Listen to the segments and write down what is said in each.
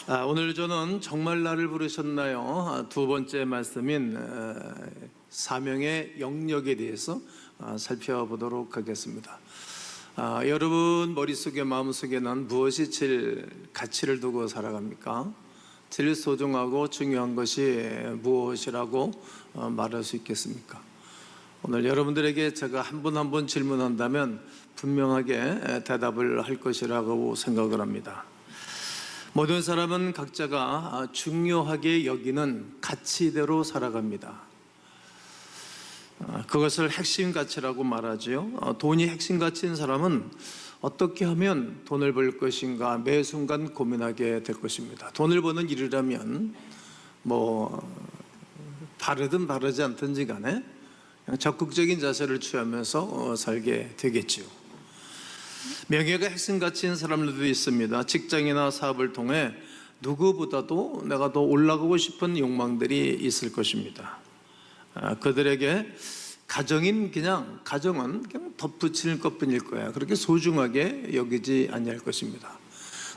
오늘 저는 정말 나를 부르셨나요? 두 번째 말씀인 사명의 영역에 대해서 살펴보도록 하겠습니다. 여러분 머릿속에 마음속에 난 무엇이 제일 가치를 두고 살아갑니까? 제일 소중하고 중요한 것이 무엇이라고 말할 수 있겠습니까? 오늘 여러분들에게 제가 한 분 한 분 질문한다면 분명하게 대답을 할 것이라고 생각을 합니다. 모든 사람은 각자가 중요하게 여기는 가치대로 살아갑니다. 그것을 핵심 가치라고 말하지요. 돈이 핵심 가치인 사람은 어떻게 하면 돈을 벌 것인가 매 순간 고민하게 될 것입니다. 돈을 버는 일이라면 바르든 바르지 않든지 간에 그냥 적극적인 자세를 취하면서 살게 되겠지요. 명예가 핵심 가치인 사람들도 있습니다. 직장이나 사업을 통해 누구보다도 내가 더 올라가고 싶은 욕망들이 있을 것입니다. 그들에게 가정은 그냥 덧붙일 것뿐일 거야. 그렇게 소중하게 여기지 아니할 것입니다.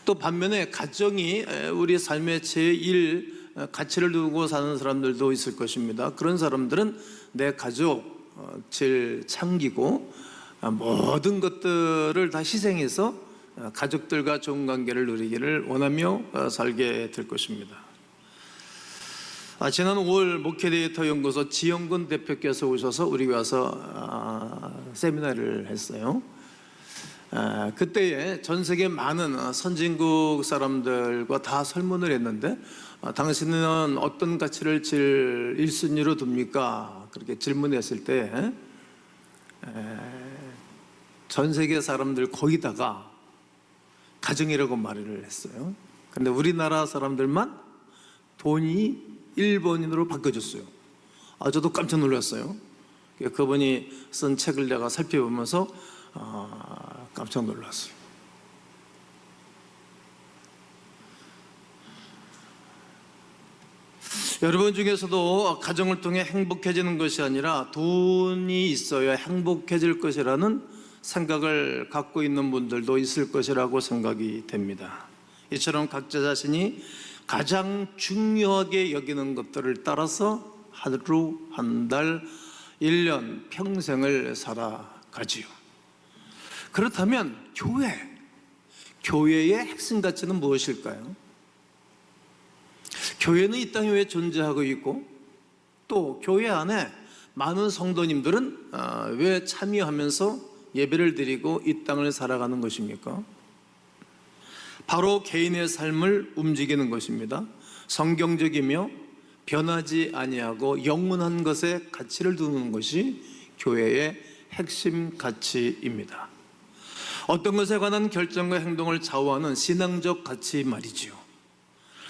또 반면에 가정이 우리 삶의 제1 가치를 두고 사는 사람들도 있을 것입니다. 그런 사람들은 내 가족 제일 챙기고 모든 것들을 다 희생해서 가족들과 좋은 관계를 누리기를 원하며 살게 될 것입니다. 지난 5월 목회데이터 연구소 지영근 대표께서 오셔서 우리 와서 세미나를 했어요. 그때에 전 세계 많은 선진국 사람들과 다 설문을 했는데 당신은 어떤 가치를 제일 1순위로 둡니까? 그렇게 질문했을 때 전 세계 사람들 거기다가 가정이라고 말을 했어요. 그런데 우리나라 사람들만 돈이 1번으로 바뀌어졌어요. 저도 깜짝 놀랐어요. 그분이 쓴 책을 내가 살펴보면서 깜짝 놀랐어요. 여러분 중에서도 가정을 통해 행복해지는 것이 아니라 돈이 있어야 행복해질 것이라는 생각을 갖고 있는 분들도 있을 것이라고 생각이 됩니다. 이처럼 각자 자신이 가장 중요하게 여기는 것들을 따라서 하루, 한 달, 1년, 평생을 살아가지요. 그렇다면 교회의 핵심 가치는 무엇일까요? 교회는 이 땅에 왜 존재하고 있고 또 교회 안에 많은 성도님들은 왜 참여하면서 예배를 드리고 이 땅을 살아가는 것입니까? 바로 개인의 삶을 움직이는 것입니다. 성경적이며 변하지 아니하고 영원한 것에 가치를 두는 것이 교회의 핵심 가치입니다. 어떤 것에 관한 결정과 행동을 좌우하는 신앙적 가치 말이지요.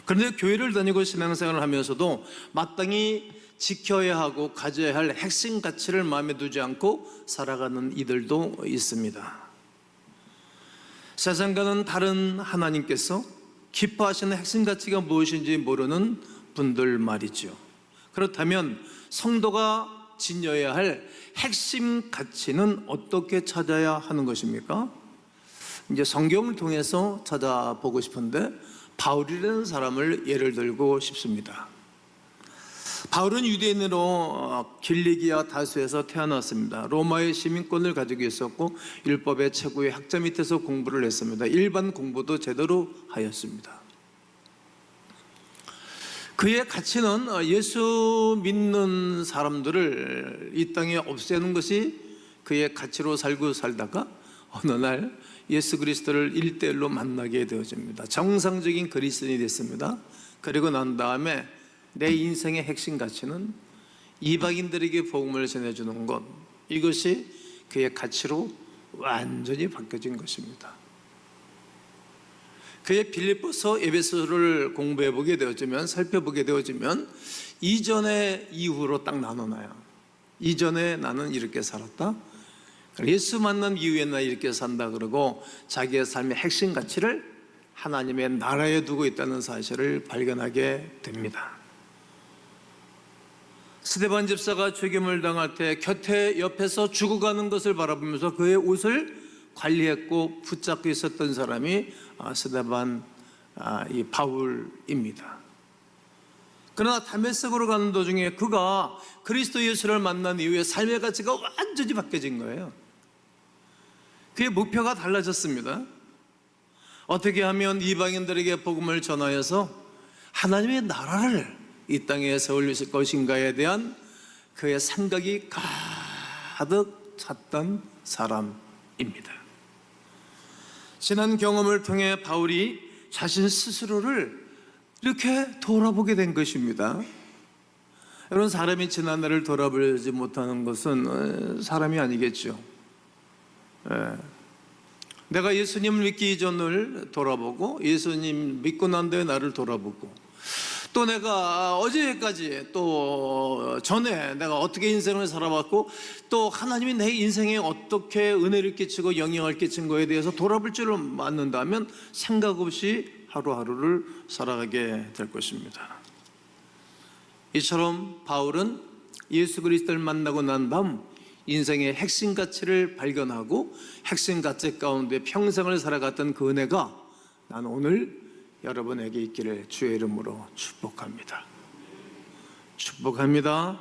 그런데 교회를 다니고 신앙생활을 하면서도 마땅히 지켜야 하고 가져야 할 핵심 가치를 마음에 두지 않고 살아가는 이들도 있습니다. 세상과는 다른 하나님께서 기뻐하시는 핵심 가치가 무엇인지 모르는 분들 말이죠. 그렇다면 성도가 지녀야 할 핵심 가치는 어떻게 찾아야 하는 것입니까? 이제 성경을 통해서 찾아보고 싶은데 바울이라는 사람을 예를 들고 싶습니다. 바울은 유대인으로 길리기아 다수에서 태어났습니다. 로마의 시민권을 가지고 있었고 율법의 최고의 학자 밑에서 공부를 했습니다. 일반 공부도 제대로 하였습니다. 그의 가치는 예수 믿는 사람들을 이 땅에 없애는 것이 그의 가치로 살고 살다가 어느 날 예수 그리스도를 1대1로 만나게 되어집니다. 정상적인 그리스도인이 됐습니다. 그리고 난 다음에 내 인생의 핵심 가치는 이방인들에게 복음을 전해주는 것, 이것이 그의 가치로 완전히 바뀌어진 것입니다. 그의 빌립보서 에베소를 공부해보게 되어지면, 살펴보게 되어지면 이전에 이후로 딱 나눠놔요. 이전에 나는 이렇게 살았다, 예수 만난 이후에 나 이렇게 산다, 그러고 자기의 삶의 핵심 가치를 하나님의 나라에 두고 있다는 사실을 발견하게 됩니다. 스데반 집사가 죽임을 당할 때 곁에 옆에서 죽어가는 것을 바라보면서 그의 옷을 관리했고 붙잡고 있었던 사람이 스데반 이 바울입니다. 그러나 다메섹으로 가는 도중에 그가 그리스도 예수를 만난 이후에 삶의 가치가 완전히 바뀌어진 거예요. 그의 목표가 달라졌습니다. 어떻게 하면 이방인들에게 복음을 전하여서 하나님의 나라를 이 땅에 세울 것인가에 대한 그의 생각이 가득 찼던 사람입니다. 지난 경험을 통해 바울이 자신 스스로를 이렇게 돌아보게 된 것입니다. 여러분, 사람이 지난날을 돌아보지 못하는 것은 사람이 아니겠죠. 내가 예수님을 믿기 이전을 돌아보고 예수님 믿고 난 뒤에 나를 돌아보고 또 내가 어제까지 또 전에 내가 어떻게 인생을 살아왔고 또 하나님이 내 인생에 어떻게 은혜를 끼치고 영향을 끼친 거에 대해서 돌아볼 줄을 맞는다면 생각 없이 하루하루를 살아가게 될 것입니다. 이처럼 바울은 예수 그리스도를 만나고 난 다음 인생의 핵심 가치를 발견하고 핵심 가치 가운데 평생을 살아갔던 그 은혜가 나는 오늘 여러분에게 있기를 주의 이름으로 축복합니다. 축복합니다.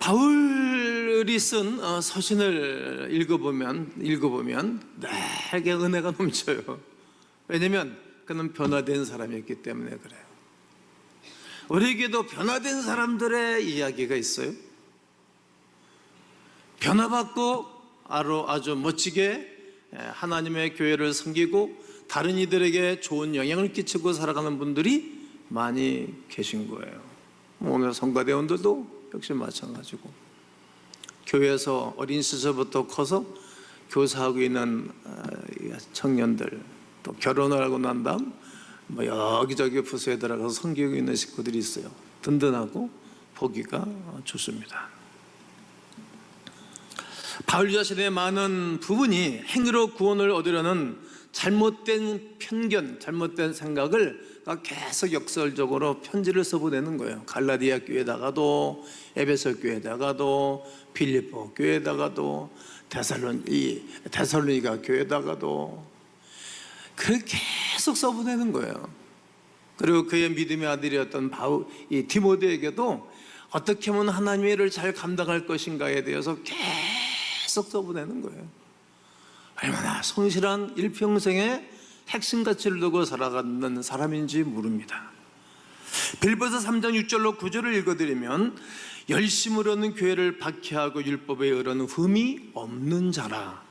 바울이 쓴 서신을 읽어보면 내게 은혜가 넘쳐요. 왜냐하면 그는 변화된 사람이었기 때문에 그래요. 우리에게도 변화된 사람들의 이야기가 있어요. 변화받고 아주 멋지게 하나님의 교회를 섬기고 다른 이들에게 좋은 영향을 끼치고 살아가는 분들이 많이 계신 거예요. 오늘 성가대원들도 역시 마찬가지고 교회에서 어린 시절부터 커서 교사하고 있는 청년들, 또 결혼을 하고 난 다음 여기저기 부서에 들어가서 섬기고 있는 식구들이 있어요. 든든하고 보기가 좋습니다. 바울 자신의 많은 부분이 행위로 구원을 얻으려는 잘못된 편견, 잘못된 생각을 계속 역설적으로 편지를 써보내는 거예요. 갈라디아 교회에다가도, 에베소 교회에다가도, 빌립보 교회에다가도, 데살로니가 교회에다가도 그렇게 계속 써보내는 거예요. 그리고 그의 믿음의 아들이었던 이 디모데에게도 어떻게 하면 하나님의 일을 잘 감당할 것인가에 대해서 계속 써보내는 거예요. 얼마나 성실한 일평생의 핵심 가치를 두고 살아가는 사람인지 모릅니다. 빌립보서 3장 6절로 9절을 읽어드리면 열심으로는 교회를 박해하고 율법에 의하는 흠이 없는 자라.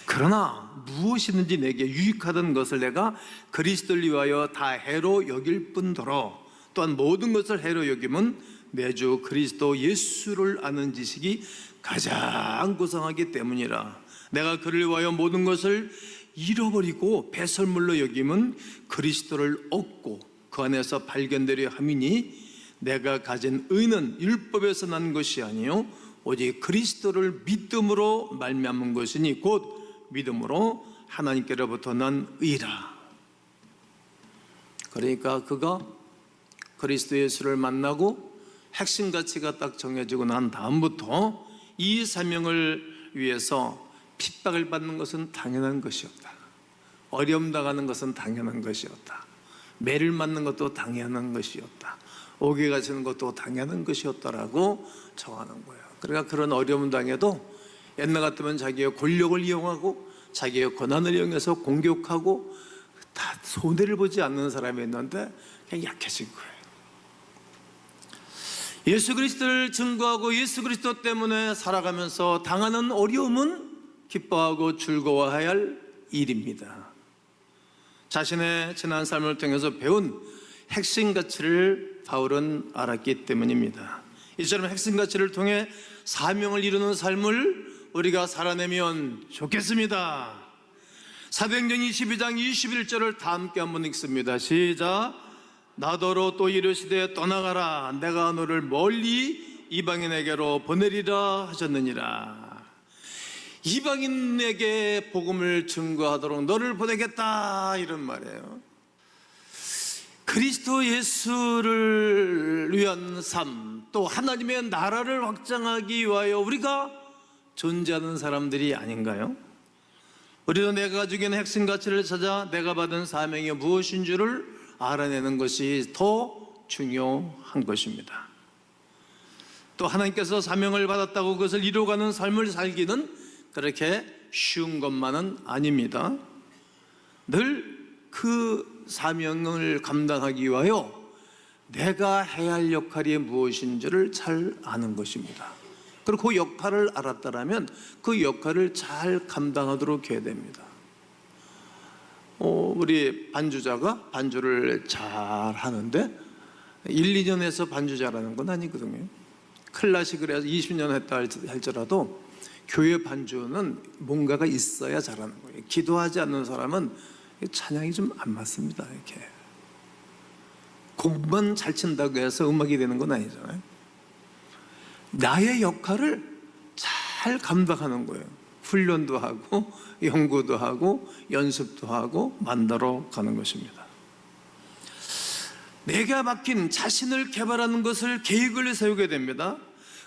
그러나 무엇이든지 내게 유익하던 것을 내가 그리스도를 위하여 다 해로 여길 뿐더러 또한 모든 것을 해로 여김은 내 주 그리스도 예수를 아는 지식이 가장 고상하기 때문이라. 내가 그를 위하여 모든 것을 잃어버리고 배설물로 여김은 그리스도를 얻고 그 안에서 발견되려 함이니 내가 가진 의는 율법에서 난 것이 아니요 오직 그리스도를 믿음으로 말미암은 것이니 곧 믿음으로 하나님께로부터 난 의라. 그러니까 그가 그리스도 예수를 만나고 핵심 가치가 딱 정해지고 난 다음부터 이 사명을 위해서 핍박을 받는 것은 당연한 것이었다. 어려움 당하는 것은 당연한 것이었다. 매를 맞는 것도 당연한 것이었다. 옥에 갇히는 것도 당연한 것이었다라고 정하는 거예요. 그러니까 그런 어려움 당해도 옛날 같으면 자기의 권력을 이용하고 자기의 권한을 이용해서 공격하고 다 손해를 보지 않는 사람이었는데 그냥 약해진 거예요. 예수 그리스도를 증거하고 예수 그리스도 때문에 살아가면서 당하는 어려움은 기뻐하고 즐거워해야 할 일입니다. 자신의 지난 삶을 통해서 배운 핵심 가치를 바울은 알았기 때문입니다. 이처럼 핵심 가치를 통해 사명을 이루는 삶을 우리가 살아내면 좋겠습니다. 사도행전 22장 21절을 다 함께 한번 읽습니다. 시작. 나더러 또 이르시되 떠나가라. 내가 너를 멀리 이방인에게로 보내리라 하셨느니라. 이방인에게 복음을 증거하도록 너를 보내겠다, 이런 말이에요. 그리스도 예수를 위한 삶, 또 하나님의 나라를 확장하기 위하여 우리가 존재하는 사람들이 아닌가요? 우리도 내가 가지고 있는 핵심 가치를 찾아 내가 받은 사명이 무엇인 줄을 알아내는 것이 더 중요한 것입니다. 또 하나님께서 사명을 받았다고 그것을 이루어가는 삶을 살기는 그렇게 쉬운 것만은 아닙니다. 늘 그 사명을 감당하기 위하여 내가 해야 할 역할이 무엇인지를 잘 아는 것입니다. 그리고 그 역할을 알았다면 그 역할을 잘 감당하도록 해야 됩니다. 우리 반주자가 반주를 잘 하는데 1, 2년 해서 반주 잘하는 건 아니거든요. 클래식을 해서 20년 했다 할지라도 교회 반주는 뭔가가 있어야 잘하는 거예요. 기도하지 않는 사람은 찬양이 좀 안 맞습니다. 이렇게 곡만 잘 친다고 해서 음악이 되는 건 아니잖아요. 나의 역할을 잘 감당하는 거예요. 훈련도 하고 연구도 하고 연습도 하고 만들어 가는 것입니다. 내가 맡긴 자신을 개발하는 것을 계획을 세우게 됩니다.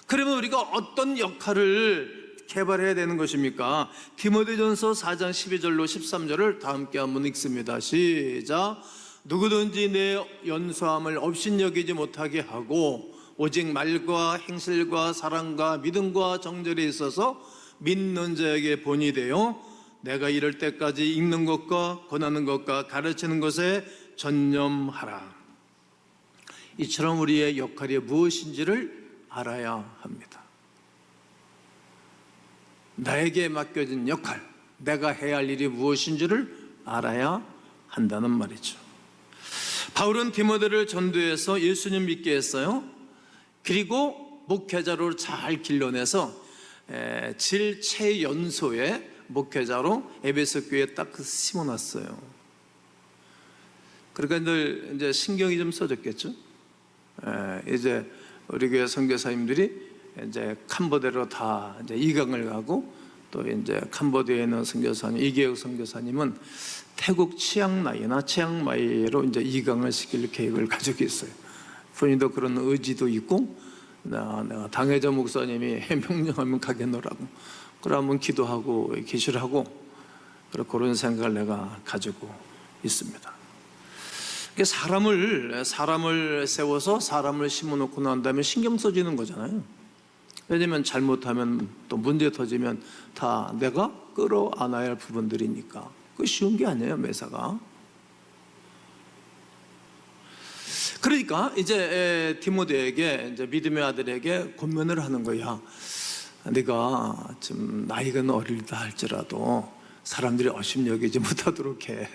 그러면 우리가 어떤 역할을 개발해야 되는 것입니까? 디모데전서 4장 12절로 13절을 다 함께 한번 읽습니다. 시작. 누구든지 내 연소함을 업신여기지 못하게 하고 오직 말과 행실과 사랑과 믿음과 정절에 있어서 믿는 자에게 본이 되어 내가 이럴 때까지 읽는 것과 권하는 것과 가르치는 것에 전념하라. 이처럼 우리의 역할이 무엇인지를 알아야 합니다. 나에게 맡겨진 역할, 내가 해야 할 일이 무엇인지를 알아야 한다는 말이죠. 바울은 디모데를 전도해서 예수님 믿게 했어요. 그리고 목회자로 잘 길러내서 질체연소의 목회자로 에베소 교회에 딱 심어놨어요. 그러니까 늘 이제 신경이 좀 써졌겠죠. 이제 우리 교회 선교사님들이 이제 캄보디아로 다 이제 이강을 가고 또 이제 캄보디아에 있는 선교사님 이계혁 선교사님은 태국 치앙마이나 치앙마이로 이제 이강을 시킬 계획을 가지고 있어요. 본인도 그런 의지도 있고 내가 당회자 목사님이 명령하면 가겠노라고 그러면 기도하고 기시를 하고 그런 생각을 내가 가지고 있습니다. 사람을 세워서 사람을 심어놓고 난 다음에 신경 써지는 거잖아요. 왜냐면 잘못하면 또 문제 터지면 다 내가 끌어안아야 할 부분들이니까 그거 쉬운 게 아니에요, 매사가. 그러니까 이제 디모데에게 이제 믿음의 아들에게 권면을 하는 거야. 네가 좀 나이가 어리다 할지라도 사람들이 업신여기지 못하도록 해.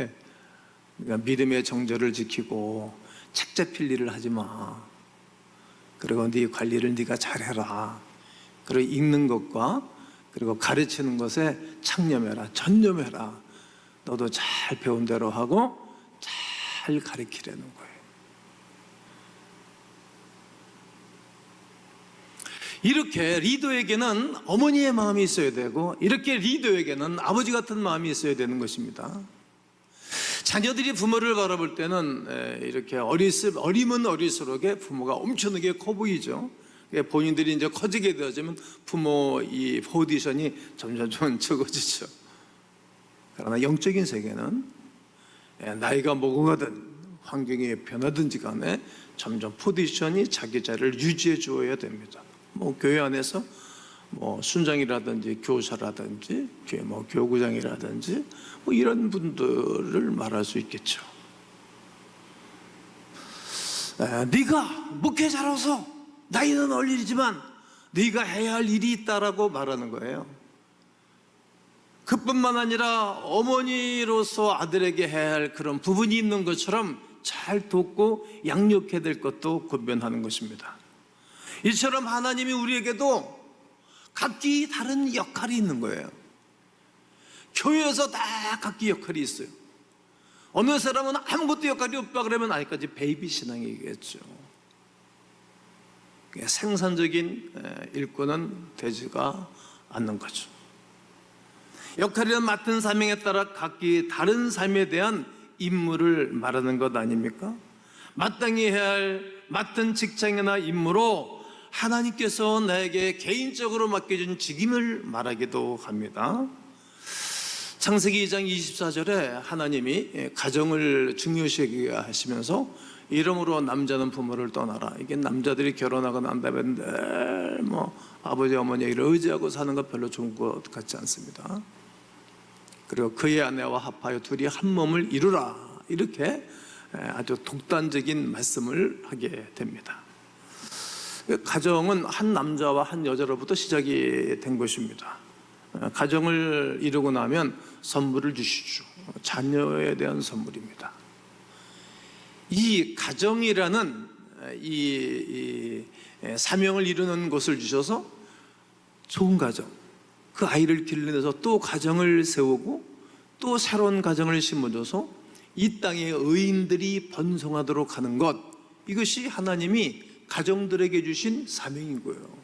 그러니까 믿음의 정절을 지키고 책 잡힐 일을 하지 마. 그리고 네 관리를 네가 잘해라. 그리고 읽는 것과 그리고 가르치는 것에 창념해라, 전념해라. 너도 잘 배운 대로 하고 잘 가르치려는 거예요. 이렇게 리더에게는 어머니의 마음이 있어야 되고 이렇게 리더에게는 아버지 같은 마음이 있어야 되는 것입니다. 자녀들이 부모를 바라볼 때는 이렇게 어리면 어릴수록에 부모가 엄청나게 커 보이죠. 본인들이 이제 커지게 되어지면 부모 이 포지션이 점점 적어지죠. 그러나 영적인 세계는 나이가 먹어가든 환경이 변하든지 간에 점점 포지션이 자기 자리를 유지해 주어야 됩니다. 교회 안에서 순장이라든지 교사라든지 교구장이라든지 이런 분들을 말할 수 있겠죠. 네가 목회자로서 나이는 어리지만 네가 해야 할 일이 있다라고 말하는 거예요. 그뿐만 아니라 어머니로서 아들에게 해야 할 그런 부분이 있는 것처럼 잘 돕고 양육해야 될 것도 권면하는 것입니다. 이처럼 하나님이 우리에게도 각기 다른 역할이 있는 거예요. 교회에서 다 각기 역할이 있어요. 어느 사람은 아무것도 역할이 없다 그러면 아직까지 베이비 신앙이겠죠. 생산적인 일꾼은 되지가 않는 거죠. 역할이란 맡은 사명에 따라 각기 다른 삶에 대한 임무를 말하는 것 아닙니까? 마땅히 해야 할 맡은 직장이나 임무로 하나님께서 나에게 개인적으로 맡겨준 직임을 말하기도 합니다. 창세기 2장 24절에 하나님이 가정을 중요시 하시면서 이러므로 남자는 부모를 떠나라. 이게 남자들이 결혼하고 난 다음에 늘 아버지 어머니를 의지하고 사는 것 별로 좋은 것 같지 않습니다. 그리고 그의 아내와 합하여 둘이 한 몸을 이루라. 이렇게 아주 독단적인 말씀을 하게 됩니다. 가정은 한 남자와 한 여자로부터 시작이 된 것입니다. 가정을 이루고 나면 선물을 주시죠. 자녀에 대한 선물입니다. 이 가정이라는 이 사명을 이루는 것을 주셔서 좋은 가정, 그 아이를 길러내서 또 가정을 세우고 또 새로운 가정을 심어줘서 이 땅에 의인들이 번성하도록 하는 것, 이것이 하나님이 가정들에게 주신 사명이고요.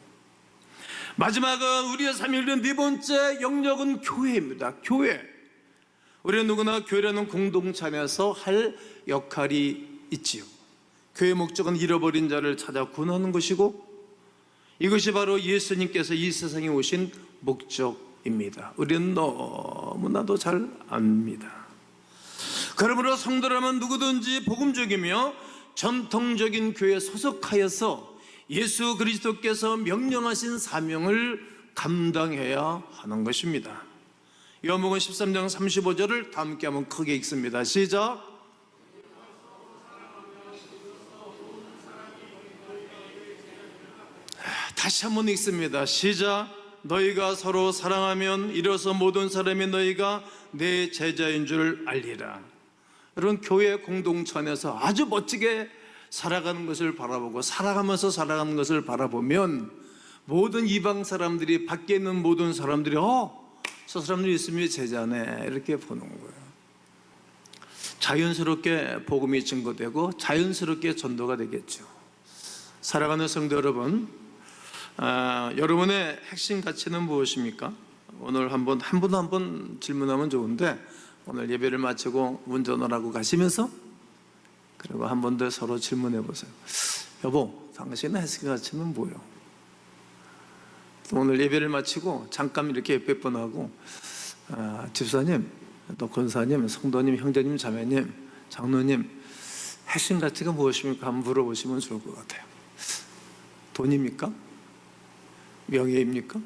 마지막은 우리의 사명을 이룬 네 번째 영역은 교회입니다. 교회. 우리는 누구나 교회라는 공동체 안에서 할 역할이 있지요. 교회의 목적은 잃어버린 자를 찾아 구원하는 것이고, 이것이 바로 예수님께서 이 세상에 오신 목적입니다. 우리는 너무나도 잘 압니다. 그러므로 성도라면 누구든지 복음적이며 전통적인 교회에 소속하여서 예수 그리스도께서 명령하신 사명을 감당해야 하는 것입니다. 요한복음 13장 35절을 다 함께 한번 크게 읽습니다. 시작. 다시 한번 읽습니다. 시작. 너희가 서로 사랑하면 이로써 모든 사람이 너희가 내 제자인 줄 알리라. 여러분, 교회 공동체 안에서 아주 멋지게 살아가는 것을 바라보고 살아가면서 살아가는 것을 바라보면 모든 이방 사람들이, 밖에 있는 모든 사람들이 저 사람들이 있으면 제자네, 이렇게 보는 거예요. 자연스럽게 복음이 증거되고 자연스럽게 전도가 되겠죠. 살아가는 성도 여러분, 여러분의 핵심 가치는 무엇입니까? 오늘 한 분 한 분 질문하면 좋은데, 오늘 예배를 마치고 운전을 하고 가시면서 그리고 한 번 더 서로 질문해 보세요. 여보, 당신의 핵심 가치는 뭐예요? 오늘 예배를 마치고 잠깐 이렇게 예배 뻔하고 집사님, 또 권사님, 성도님, 형제님, 자매님, 장로님, 핵심 가치가 무엇입니까? 한번 물어보시면 좋을 것 같아요. 돈입니까? 명예입니까?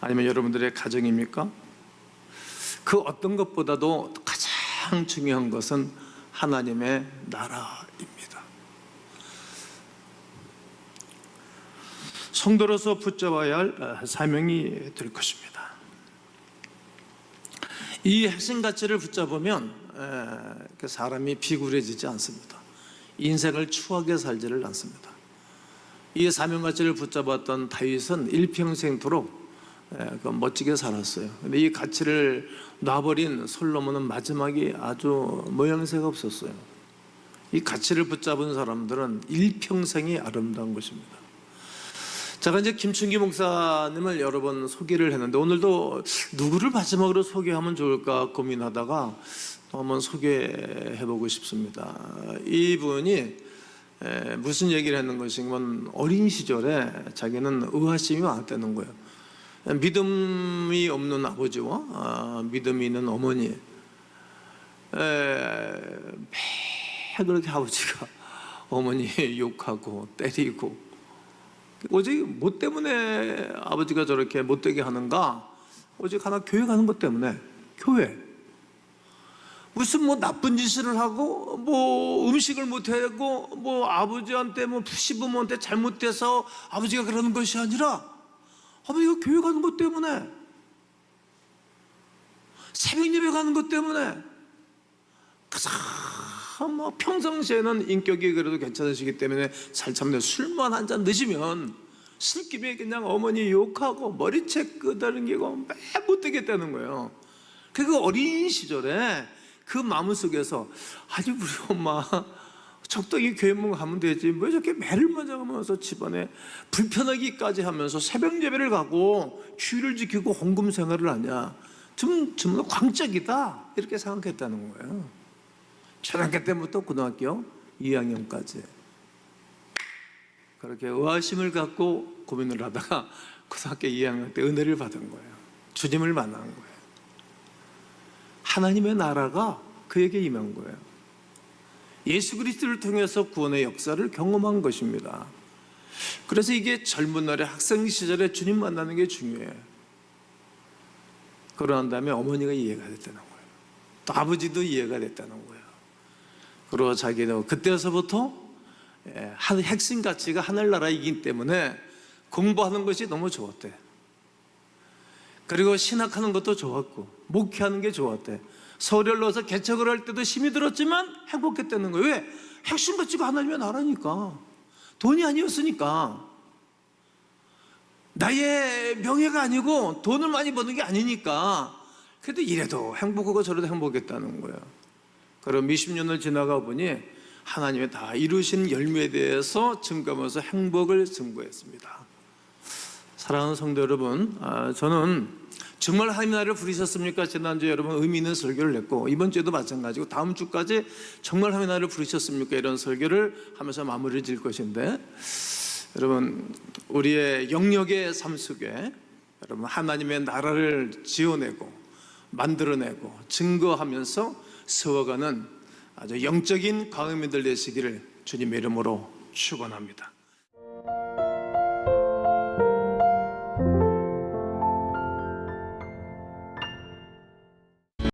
아니면 여러분들의 가정입니까? 그 어떤 것보다도 가장 중요한 것은 하나님의 나라입니다. 성도로서 붙잡아야 할 사명이 될 것입니다. 이 핵심 가치를 붙잡으면 사람이 비굴해지지 않습니다. 인생을 추하게 살지를 않습니다. 이 사명 가치를 붙잡았던 다윗은 일평생토록 멋지게 살았어요. 근데 이 가치를 놔버린 솔로몬은 마지막이 아주 모양새가 없었어요. 이 가치를 붙잡은 사람들은 일평생이 아름다운 것입니다. 제가 이제 김춘기 목사님을 여러 번 소개를 했는데, 오늘도 누구를 마지막으로 소개하면 좋을까 고민하다가 한번 소개해보고 싶습니다. 이분이 무슨 얘기를 했는 것이면, 어린 시절에 자기는 의아심이 많았다는 거예요. 믿음이 없는 아버지와 믿음이 있는 어머니, 매일 그렇게 아버지가 어머니 욕하고 때리고, 오직 뭐 때문에 아버지가 저렇게 못되게 하는가? 오직 하나, 교회 가는 것 때문에. 교회 무슨 나쁜 짓을 하고 음식을 못하고 아버지한테 시부모한테 잘못돼서 아버지가 그러는 것이 아니라 아버지가 교회 가는 것 때문에, 새벽 예배 가는 것 때문에. 평상시에는 인격이 그래도 괜찮으시기 때문에 잘 참는데, 술만 한 잔 드시면 술김에 그냥 어머니 욕하고 머리채 끄다듬기고 매 못되겠다는 거예요. 그 어린 시절에 그 마음속에서, 아니 우리 엄마 적당히 교회만 가면 되지, 왜 저렇게 매를 맞아가면서 집안에 불편하기까지 하면서 새벽 예배를 가고 주일을 지키고 헌금 생활을 하냐, 좀 광적이다, 이렇게 생각했다는 거예요. 초등학교 때부터 고등학교 2학년까지 그렇게 의아심을 갖고 고민을 하다가 고등학교 2학년 때 은혜를 받은 거예요. 주님을 만난 거예요. 하나님의 나라가 그에게 임한 거예요. 예수 그리스도를 통해서 구원의 역사를 경험한 것입니다. 그래서 이게 젊은 날에 학생 시절에 주님 만나는 게 중요해요. 그러한 다음에 어머니가 이해가 됐다는 거예요. 또 아버지도 이해가 됐다는 거예요. 그리고 자기는 그때서부터 핵심 가치가 하늘나라이기 때문에 공부하는 것이 너무 좋았대. 그리고 신학하는 것도 좋았고 목회하는 게 좋았대. 서울을 넣어서 개척을 할 때도 힘이 들었지만 행복했다는 거예요. 왜? 핵심 가치가 하나님의 나라니까. 돈이 아니었으니까. 나의 명예가 아니고 돈을 많이 버는 게 아니니까. 그래도 이래도 행복하고 저래도 행복했다는 거예요. 그럼 20년을 지나가 보니 하나님의 다 이루신 열매에 대해서 증거하면서 행복을 증거했습니다. 사랑하는 성도 여러분, 저는 정말 하나님 나라를 부르셨습니까? 지난주에 여러분 의미 있는 설교를 했고 이번 주에도 마찬가지고 다음 주까지 정말 하나님 나라를 부르셨습니까? 이런 설교를 하면서 마무리를 지을 것인데, 여러분 우리의 영역의 삶 속에 여러분 하나님의 나라를 지어내고 만들어내고 증거하면서 세워가는 아주 영적인 광음이들 되시기를 주님의 이름으로 축원합니다.